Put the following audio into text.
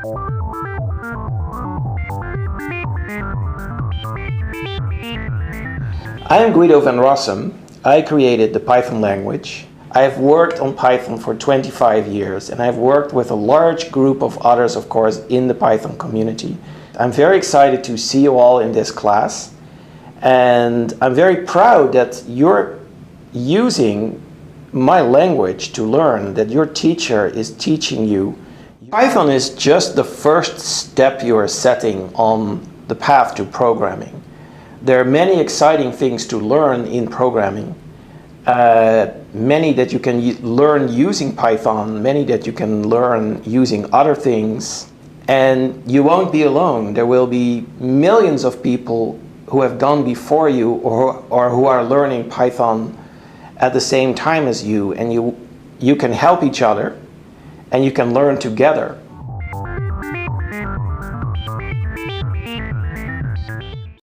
I am Guido van Rossum. I created the Python language. I have worked on Python for 25 years, and I've worked with a large group of others, of course, in the Python community. I'm very excited to see you all in this class, and I'm very proud that you're using my language to learn, that your teacher is teaching you. Python is just the first step you are setting on the path to programming. There are many exciting things to learn in programming. Many that you can learn using Python, many that you can learn using other things. And you won't be alone. There will be millions of people who have gone before you or who are learning Python at the same time as you. And you can help each other and you can learn together.